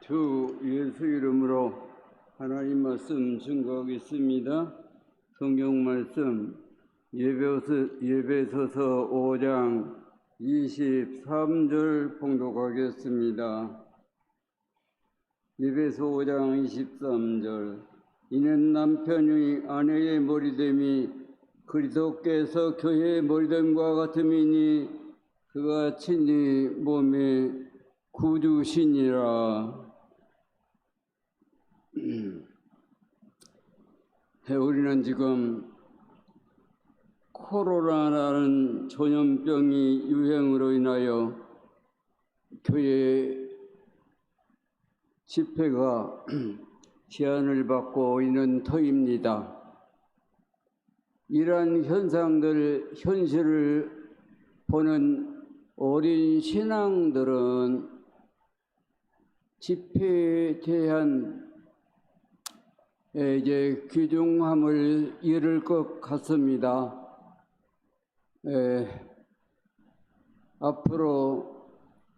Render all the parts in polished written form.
주 예수 이름으로 하나님 말씀 증거하겠습니다. 성경 말씀 예배소서 5장 23절 봉독하겠습니다. 예배소 5장 23절. 이는 남편이 아내의 머리됨이 그리스도께서 교회의 머리됨과 같음이니 그가 친히 몸의 구주시니라. 우리는 지금 코로나라는 전염병이 유행으로 인하여 교회 집회가 제한을 받고 있는 터입니다. 이러한 현실을 보는 어린 신앙들은 집회에 대한 귀중함을 잃을 것 같습니다. 앞으로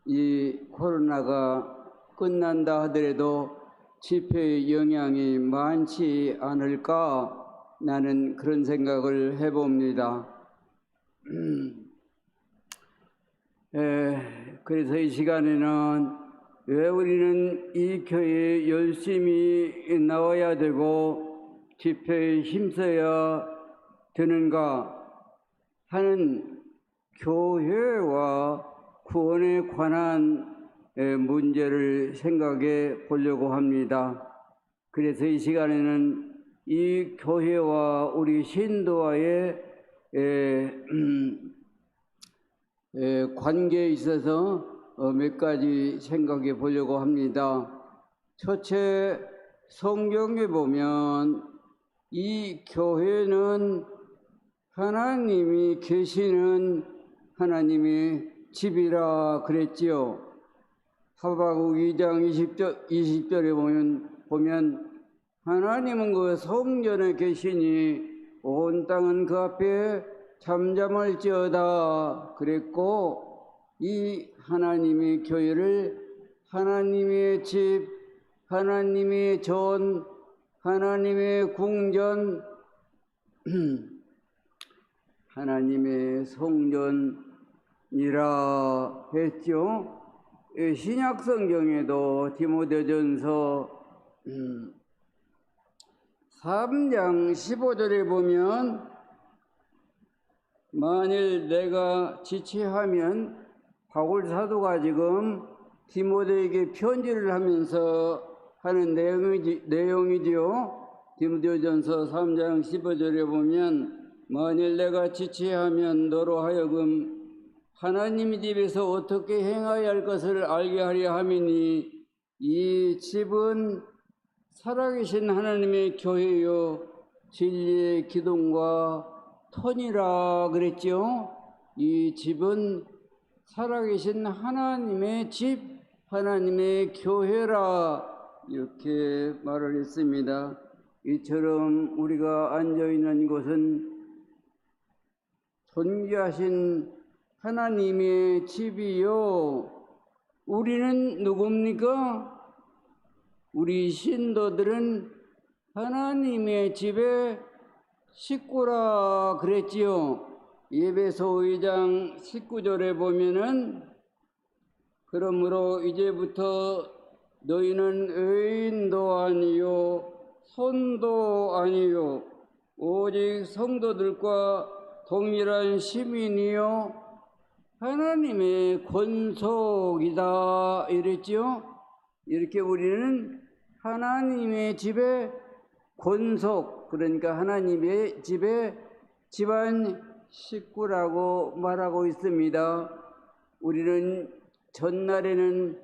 이 코로나가 끝난다 하더라도 집회의 영향이 많지 않을까 나는 그런 생각을 해봅니다. 그래서 이 시간에는 왜 우리는 이 교회에 열심히 나와야 되고 집회에 힘써야 되는가 하는 교회와 구원에 관한 문제를 생각해 보려고 합니다. 그래서 이 시간에는 이 교회와 우리 신도와의 관계에 있어서 몇 가지 생각해 보려고 합니다. 첫째, 성경에 보면 이 교회는 하나님이 계시는 하나님의 집이라 그랬지요. 하박국 2장 20절에 보면 하나님은 그 성전에 계시니 온 땅은 그 앞에 잠잠할지어다 그랬고, 이 하나님의 교회를 하나님의 집, 하나님의 전, 하나님의 궁전, 하나님의 성전이라 했죠. 신약 성경에도 디모데전서 3장 15절에 보면 만일 내가 지체하면 바울 사도가 지금 디모데에게 편지를 하면서 하는 내용이지요. 디모데전서 3장 15절에 보면 만일 내가 지체하면 너로 하여금 하나님 집에서 어떻게 행하여야 할 것을 알게 하려 함이니 이 집은 살아계신 하나님의 교회요 진리의 기둥과 터니라 그랬죠. 이 집은 살아계신 하나님의 집, 하나님의 교회라 이렇게 말을 했습니다. 이처럼 우리가 앉아있는 곳은 존귀하신 하나님의 집이요. 우리는 누굽니까? 우리 신도들은 하나님의 집의 식구라 그랬지요. 예배소 2장 19절에 보면은 그러므로 이제부터 너희는 의인도 아니요 손도 아니요 오직 성도들과 동일한 시민이요 하나님의 권속이다 이랬죠. 이렇게 우리는 하나님의 집의 권속, 그러니까 하나님의 집의 집안 식구라고 말하고 있습니다. 우리는 전날에는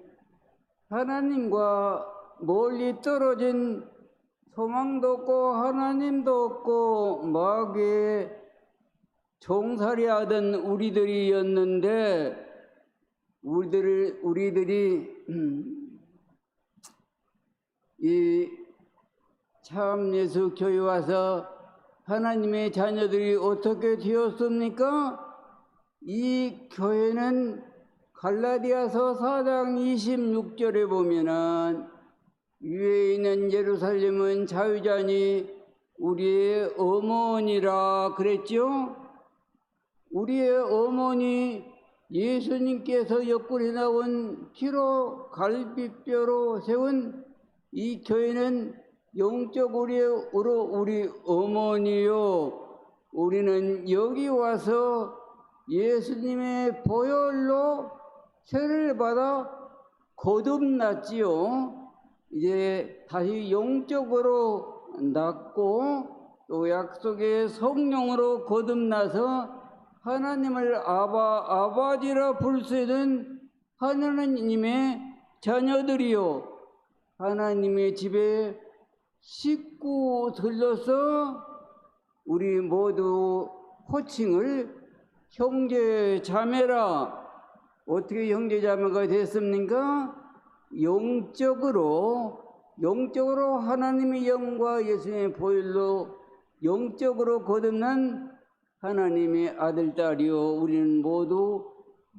하나님과 멀리 떨어진 소망도 없고 하나님도 없고 마귀에 종살이하던 우리들이었는데 우리들이 이 참 예수 교회 와서 하나님의 자녀들이 어떻게 되었습니까? 이 교회는 갈라디아서 4장 26절에 보면은 위에 있는 예루살렘은 자유자니 우리의 어머니라 그랬죠? 우리의 어머니 예수님께서 옆구리 나온 피로 갈비뼈로 세운 이 교회는 영적으로 우리 어머니요. 우리는 여기 와서 예수님의 보혈로 세례를 받아 거듭났지요. 이제 다시 영적으로 낳고 또 약속의 성령으로 거듭나서 하나님을 아버지라 부를 수 있는 하나님의 자녀들이요. 하나님의 집에 식구들로서 우리 모두 호칭을 형제 자매라. 어떻게 형제 자매가 됐습니까? 영적으로 하나님의 영과 예수님의 보혈로 영적으로 거듭난 하나님의 아들, 딸이요. 우리는 모두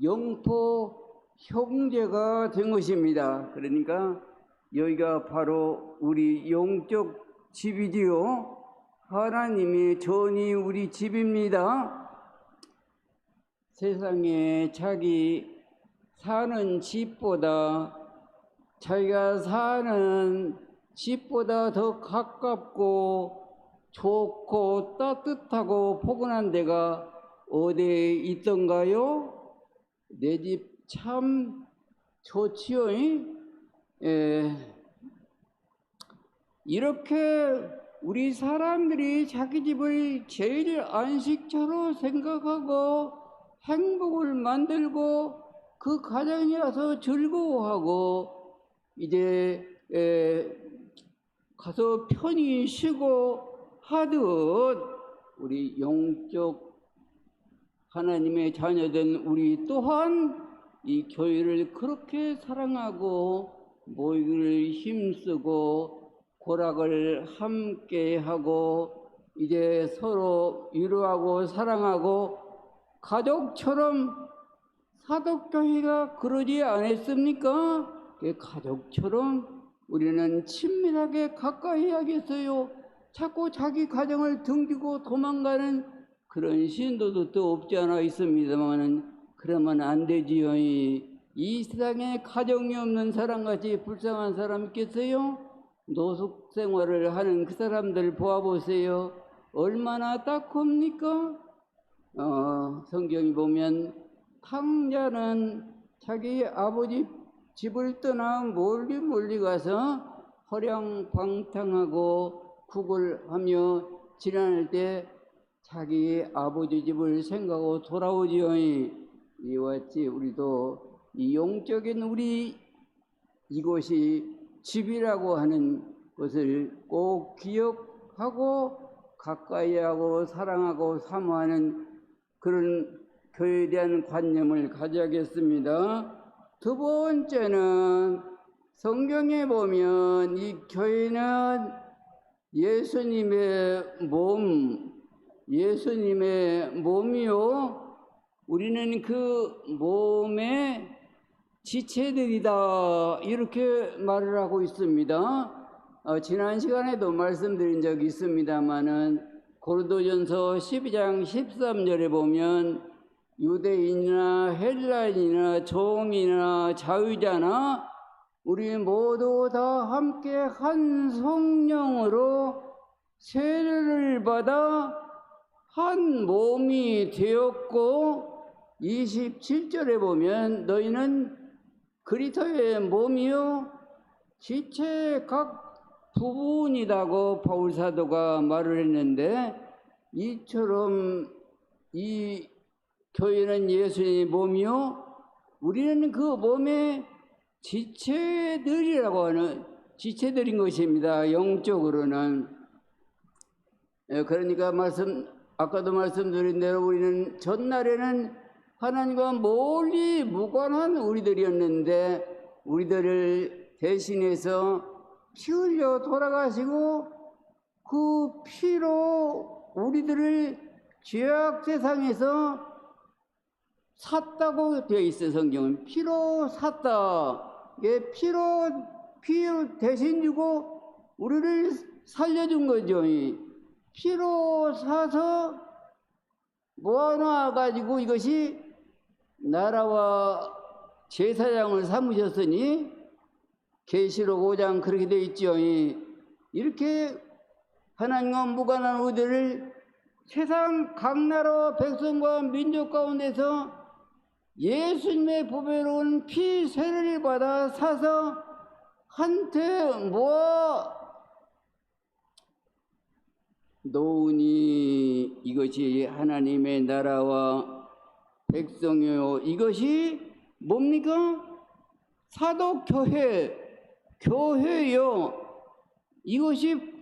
영포 형제가 된 것입니다. 그러니까 여기가 바로 우리 영적 집이지요. 하나님의 전이 우리 집입니다. 세상에 자기 사는 집보다 자기가 사는 집보다 더 가깝고 좋고 따뜻하고 포근한 데가 어디에 있던가요? 내 집 참 좋지요. 이렇게 우리 사람들이 자기 집을 제일 안식처로 생각하고 행복을 만들고 그 가정이라서 즐거워하고 이제 가서 편히 쉬고 하듯 우리 영적 하나님의 자녀된 우리 또한 이 교회를 그렇게 사랑하고 모이기를 힘쓰고 고락을 함께 하고 이제 서로 위로하고 사랑하고 가족처럼 사독교회가 그러지 않았습니까? 가족처럼 우리는 친밀하게 가까이 하겠어요. 자꾸 자기 가정을 등지고 도망가는 그런 신도도 없지 않아 있습니다만은 그러면 안 되지요. 이 세상에 가정이 없는 사람같이 불쌍한 사람 있겠어요? 노숙 생활을 하는 그 사람들 보아보세요. 얼마나 딱합니까? 성경이 보면 탕자는 자기 아버지 집을 떠나 멀리 가서 허량방탕하고 구걸하며 지난할 때 자기 아버지 집을 생각하고 돌아오지요. 이와 같이 우리도 이 영적인 우리 이곳이 집이라고 하는 것을 꼭 기억하고 가까이 하고 사랑하고 사모하는 그런 교회에 대한 관념을 가져야겠습니다. 두 번째는 성경에 보면 이 교회는 예수님의 몸이요. 우리는 그 몸의 지체들이다 이렇게 말을 하고 있습니다. 지난 시간에도 말씀드린 적이 있습니다마는 고린도전서 12장 13절에 보면 유대인이나 헬라인이나 종이나 자유자나 우리 모두 다 함께 한 성령으로 세례를 받아 한 몸이 되었고 27절에 보면 너희는 그리스도의 몸이요 지체 각 부분이라고 바울 사도가 말을 했는데 이처럼 이 교회는 예수의 몸이요 우리는 그 몸의 지체들이라고 하는 지체들인 것입니다. 영적으로는. 그러니까 아까도 말씀드린 대로 우리는 전날에는 하나님과 멀리 무관한 우리들이었는데 우리들을 대신해서 피 흘려 돌아가시고 그 피로 우리들을 죄악 세상에서 샀다고 되어 있어요. 성경은 피로 샀다. 피로 피 대신 주고 우리를 살려준 거죠. 피로 사서 모아놔가지고 이것이 나라와 제사장을 삼으셨으니 계시록 5장 그렇게 되어 있죠. 이렇게 하나님과 무관한 우리들을 세상 각 나라 백성과 민족 가운데서 예수님의 보배로운 피 세례를 받아 사서 한테 모아 놓으니 이것이 하나님의 나라와 백성이요. 이것이 뭡니까? 교회요. 이것이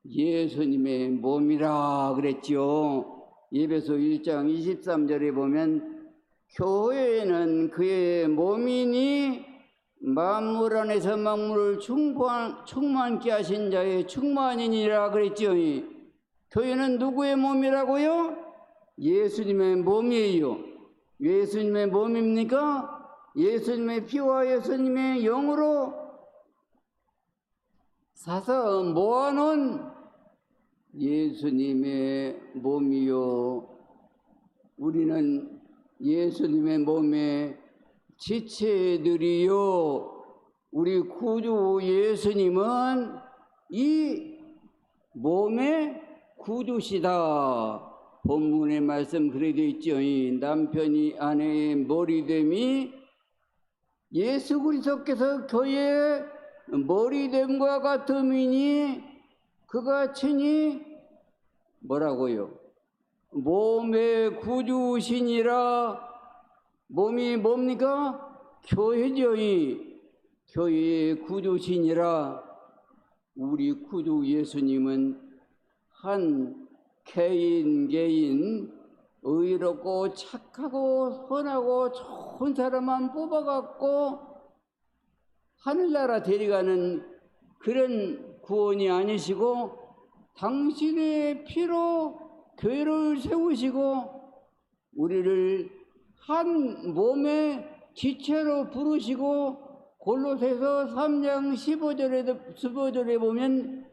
예수님의 몸이라 그랬지요. 에베소 1장 23절에 보면 교회는 그의 몸이니 만물 안에서 만물을 충만케 하신 자의 충만이니라 그랬지요. 교회는 누구의 몸이라고요? 예수님의 몸이에요. 예수님의 몸입니까? 예수님의 피와 예수님의 영으로 사서 모아놓은 예수님의 몸이요. 우리는 예수님의 몸의 지체들이요. 우리 구주 예수님은 이 몸의 구주시다. 본문의 말씀 그래 되어 있죠. 남편이 아내의 머리됨이 예수 그리스도께서 교회의 머리됨과 같음이니 그가 친히 뭐라고요? 몸의 구주시니라. 몸이 뭡니까? 교회죠. 교회의 구주시니라. 우리 구주 예수님은 한 개인 의롭고 착하고 선하고 좋은 사람만 뽑아갖고 하늘나라 데려가는 그런 구원이 아니시고 당신의 피로 교회를 세우시고 우리를 한 몸의 지체로 부르시고 골로새서 3장 15절에 보면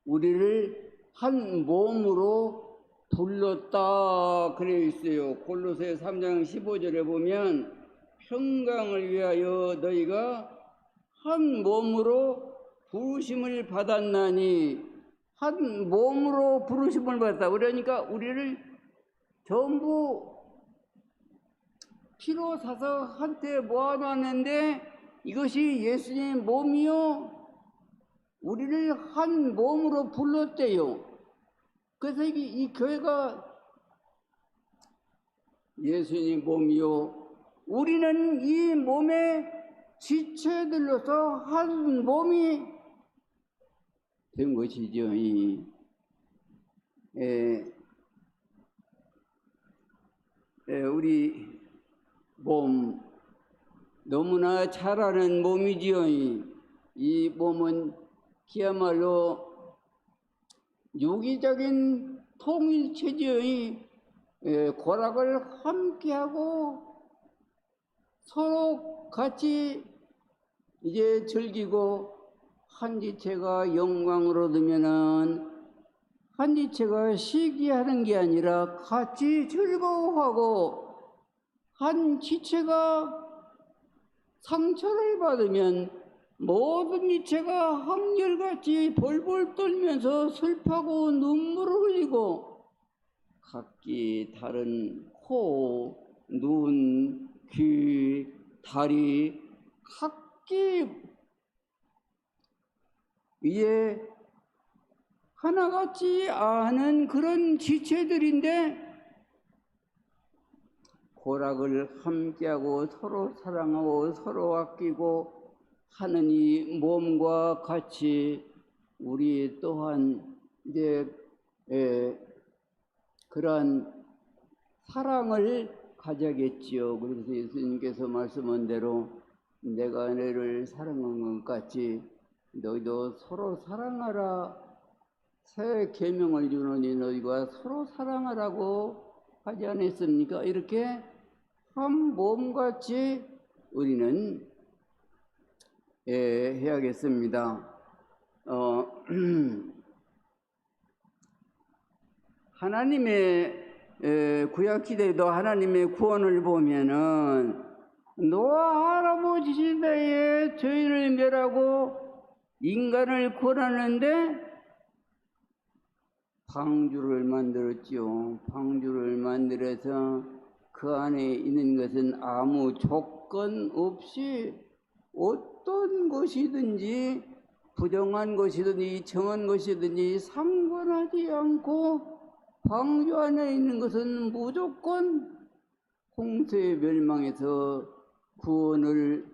우리를 한 몸으로 불렀다 그래 있어요. 골로새 3장 15절에 보면 평강을 위하여 너희가 한 몸으로 부르심을 받았나니 한 몸으로 부르심을 받았다. 그러니까 우리를 전부 피로 사서 한테 모아놨는데 이것이 예수님의 몸이요. 우리를 한 몸으로 불렀대요. 그래서 이 교회가 예수님 몸이요. 우리는 이 몸의 지체들로서 한 몸이 된 것이죠. 우리 몸 너무나 잘 아는 몸이지요. 이 몸은 그야말로 유기적인 통일체지의 고락을 함께하고 서로 같이 이제 즐기고 한 지체가 영광을 얻으면은 한 지체가 시기하는 게 아니라 같이 즐거워하고 한 지체가 상처를 받으면 모든 지체가 한결같이 벌벌 떨면서 슬퍼하고 눈물을 흘리고 각기 다른 코, 눈, 귀, 다리 각기 위에 하나같이 아는 그런 지체들인데 고락을 함께하고 서로 사랑하고 서로 아끼고 하는 이 몸과 같이 우리 또한 이제 그러한 사랑을 가져야겠지요. 그래서 예수님께서 말씀한 대로 내가 너를 사랑한 것 같이 너희도 서로 사랑하라. 새 계명을 주노니 너희가 서로 사랑하라고 하지 않았습니까? 이렇게 한 몸같이 우리는 해야겠습니다. 하나님의 구약시대에도 하나님의 구원을 보면은 노아 할아버지 시대에 죄인을 멸하고 인간을 구원하는데 방주를 만들었지요. 방주를 만들어서 그 안에 있는 것은 아무 조건 없이 어떤 것이든지 부정한 것이든지 정한 것이든지 상관하지 않고 방주 안에 있는 것은 무조건 홍수의 멸망에서 구원을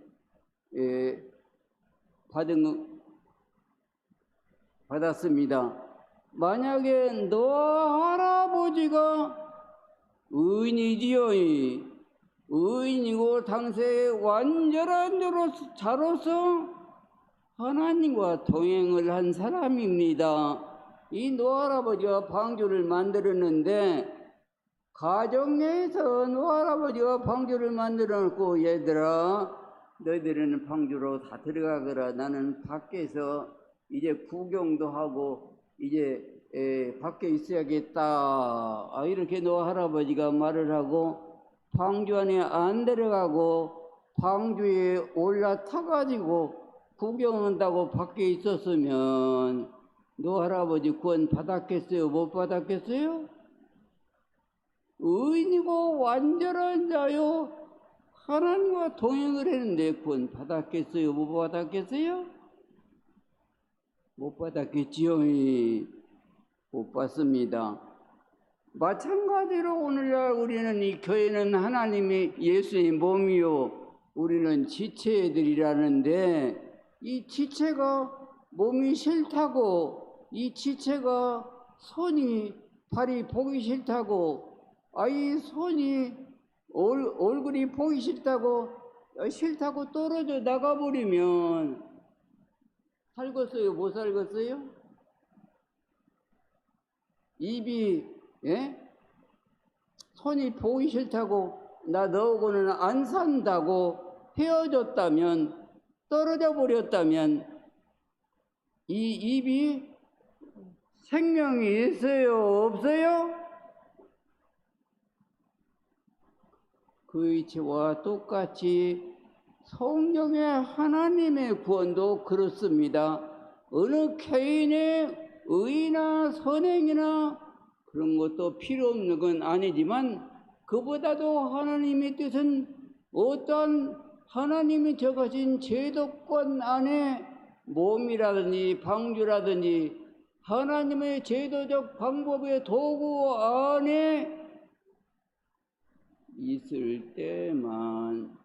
받았습니다. 만약에 노아 할아버지가 의인이지요. 의인이고 당시에 완전한 자로서 하나님과 동행을 한 사람입니다. 이 노아 할아버지가 방주를 만들었는데 가정에서 노아 할아버지가 방주를 만들어 놓고 얘들아 너희들은 방주로 다 들어가거라. 나는 밖에서 이제 구경도 하고 이제 밖에 있어야겠다. 이렇게 노아 할아버지가 말을 하고 방주 안에 안 들어가고 방주에 올라타가지고 구경한다고 밖에 있었으면 노아 할아버지 구원 받았겠어요? 못 받았겠어요? 의인이고 완전한 자요 하나님과 동행을 했는데 구원 받았겠어요? 못 받았겠어요? 못 받았겠지요. 못 받습니다. 마찬가지로 오늘날 우리는 이 교회는 하나님의 예수의 몸이요 우리는 지체들이라는데 이 지체가 몸이 싫다고 이 지체가 손이 발이 보기 싫다고 이 손이 얼굴이 보기 싫다고 떨어져 나가버리면 살겠어요? 못 살겠어요? 입이 손이 보기 싫다고 나 너하고는 안 산다고 헤어졌다면 떨어져 버렸다면 이 입이 생명이 있어요? 없어요? 그 이치와 똑같이 성경의 하나님의 구원도 그렇습니다. 어느 개인의 의나 선행이나 그런 것도 필요 없는 건 아니지만 그보다도 하나님의 뜻은 어떤 하나님이 정하신 제도권 안에 몸이라든지 방주라든지 하나님의 제도적 방법의 도구 안에 있을 때만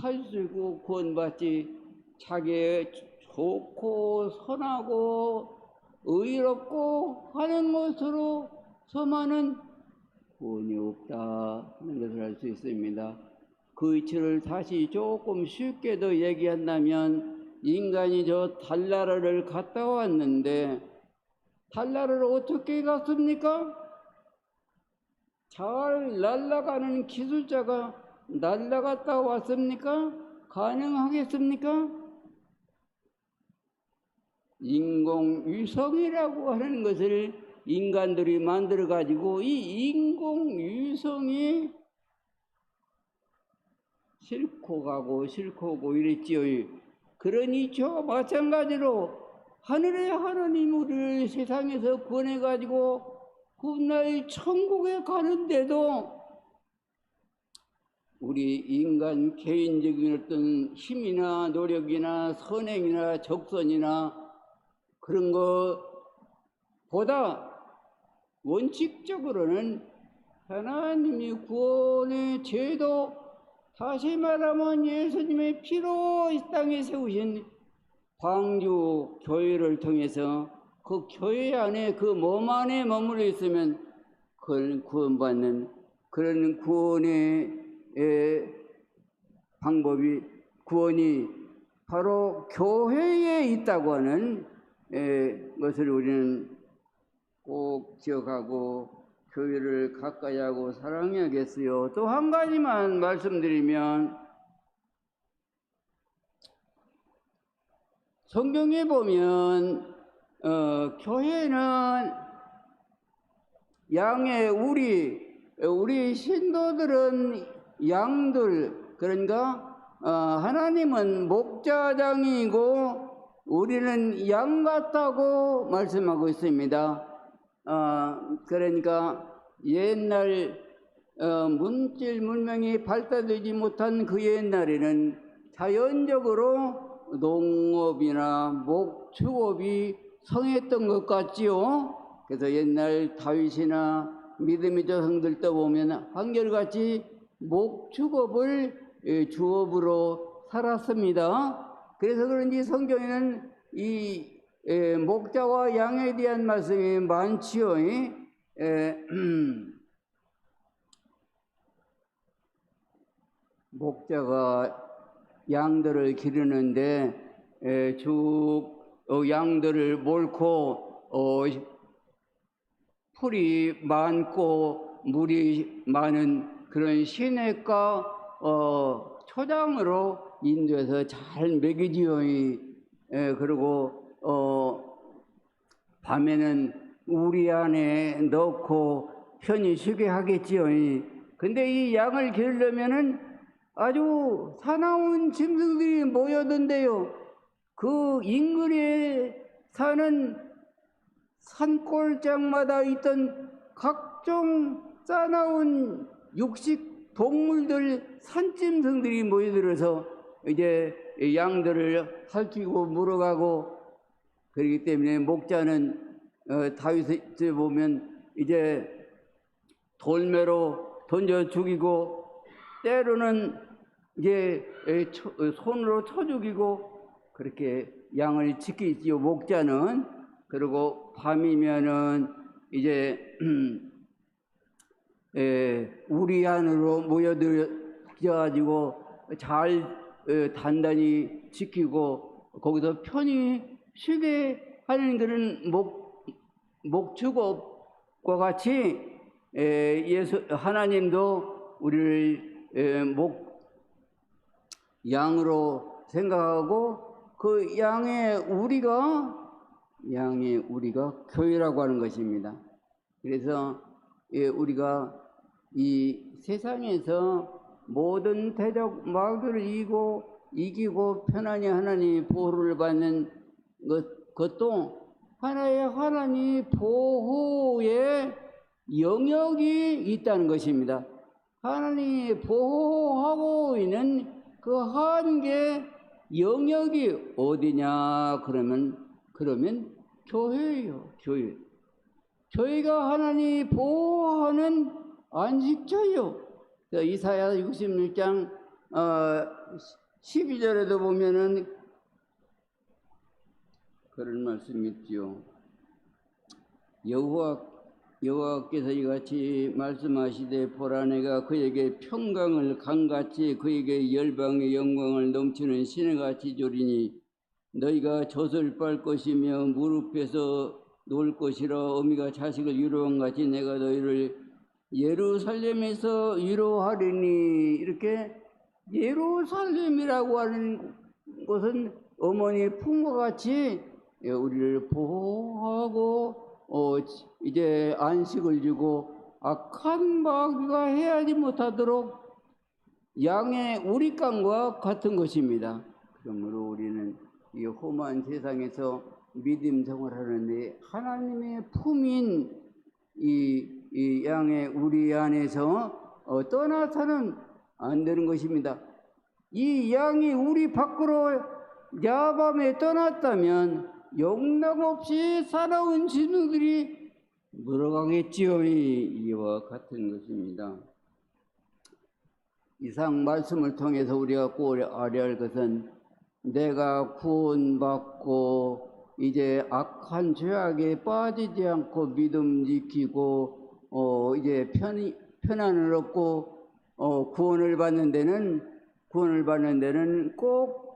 살 수 있고 구원받지 자기의 좋고 선하고 의롭고 하는 것으로서만은 구원이 없다 하는 것을 알 수 있습니다. 그 이치를 다시 조금 쉽게 더 얘기한다면 인간이 저 달나라를 갔다 왔는데 달나라를 어떻게 갔습니까? 잘 날아가는 기술자가 날아갔다 왔습니까? 가능하겠습니까? 인공위성이라고 하는 것을 인간들이 만들어 가지고 이 인공위성이 싣고 가고 이랬지요. 그러니 저 마찬가지로 하늘의 하나님 우리를 세상에서 구원해 가지고 훗날 천국에 가는데도 우리 인간 개인적인 어떤 힘이나 노력이나 선행이나 적선이나 그런 것보다 원칙적으로는 하나님이 구원의 제도, 다시 말하면 예수님의 피로 이 땅에 세우신 방주 교회를 통해서 그 교회 안에 그 몸 안에 머물러 있으면 그걸 구원받는 그런 구원의 방법이 구원이 바로 교회에 있다고 하는 것을 우리는 꼭 기억하고 교회를 가까이 하고 사랑해야겠어요. 또 한 가지만 말씀드리면 성경에 보면 교회는 양의 우리 신도들은 양들, 그러니까 하나님은 목자장이고 우리는 양 같다고 말씀하고 있습니다. 그러니까 옛날 문질 문명이 발달되지 못한 그 옛날에는 자연적으로 농업이나 목축업이 성했던 것 같지요. 그래서 옛날 다윗이나 믿음의 조상들 떠보면 한결같이 목축업을 주업으로 살았습니다. 그래서 그런지 성경에는 이 목자와 양에 대한 말씀이 많지요. 목자가 양들을 기르는데 쭉 양들을 몰고 풀이 많고 물이 많은 그런 시냇가 초장으로 인도해서 잘 먹이지요. 그리고 밤에는 우리 안에 넣고 편히 쉬게 하겠지요. 근데 이 양을 기르려면은 아주 사나운 짐승들이 모여든대요. 그 인근에 사는 산골짜기마다 있던 각종 싸나운 육식 동물들, 산짐승들이 모여들어서 이제 양들을 핥히고 물어가고, 그렇기 때문에 목자는 다윗에 보면 이제 돌매로 던져 죽이고 때로는 이제 손으로 쳐 죽이고 그렇게 양을 지키지요, 목자는. 그리고 밤이면은 이제 우리 안으로 모여들어가지고 잘 단단히 지키고 거기서 편히 쉬게 하는 그런 목축업과 같이 하나님도 우리를 양으로 생각하고 그 양의 우리가 교회라고 하는 것입니다. 그래서 우리가 이 세상에서 모든 대적 마귀를 이기고 편안히 하나님의 보호를 받는 것도 하나의 하나님 보호의 영역이 있다는 것입니다. 하나님이 보호하고 있는 그 한계 영역이 어디냐 그러면 교회예요. 교회가 하나님이 보호하는 안식처예요. 이사야 66장 12절에도 보면은 그런 말씀이 있죠. 여호와께서 이같이 말씀하시되 보라, 내가 그에게 평강을 강같이 그에게 열방의 영광을 넘치는 시내같이 주리니 너희가 젖을 빨 것이며 무릎에서 놓을 것이라. 어미가 자식을 위로한 같이 내가 너희를 예루살렘에서 위로하리니. 이렇게 예루살렘이라고 하는 것은 어머니의 품과 같이 우리를 보호하고 이제 안식을 주고 악한 마귀가 해하지 못하도록 양의 우리감과 같은 것입니다. 그러므로 우리는 이 험한 세상에서 믿음 생활하는데 하나님의 품인 이 양의 우리 안에서 떠나서는 안 되는 것입니다. 이 양이 우리 밖으로 야밤에 떠났다면 영락없이 살아온 짐승들이 물어가겠지요. 이와 같은 것입니다. 이상 말씀을 통해서 우리가 꼭 알아야 할 것은 내가 구원받고 이제 악한 죄악에 빠지지 않고 믿음 지키고 이제 편안을 얻고 구원을 받는 데는 꼭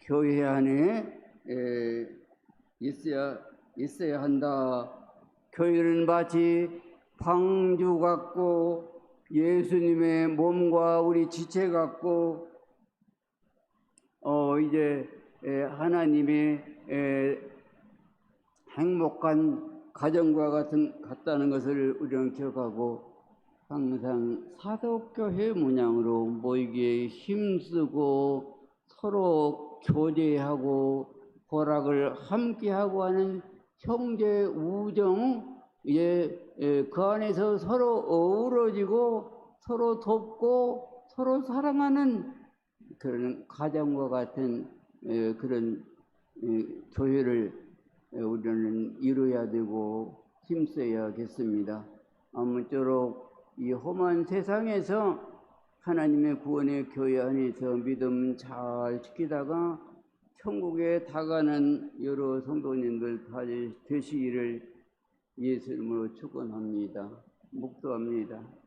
교회 안에 있어야 한다. 교회는 마치 방주 같고 예수님의 몸과 우리 지체 같고 이제 하나님의 행복한 가정과 같다는 것을 우리는 기억하고 항상 사독교회 문양으로 모이기에 힘쓰고 서로 교제하고 보락을 함께하고 하는 형제 우정, 그 안에서 서로 어우러지고 서로 돕고 서로 사랑하는 그런 가정과 같은 그런 교회를 우리는 이루어야 되고 힘써야겠습니다. 아무쪼록 이 험한 세상에서 하나님의 구원의 교회 안에서 믿음 잘 지키다가 천국에 다가는 여러 성도님들 다 되시기를 예수 이름으로 축원합니다. 묵도합니다.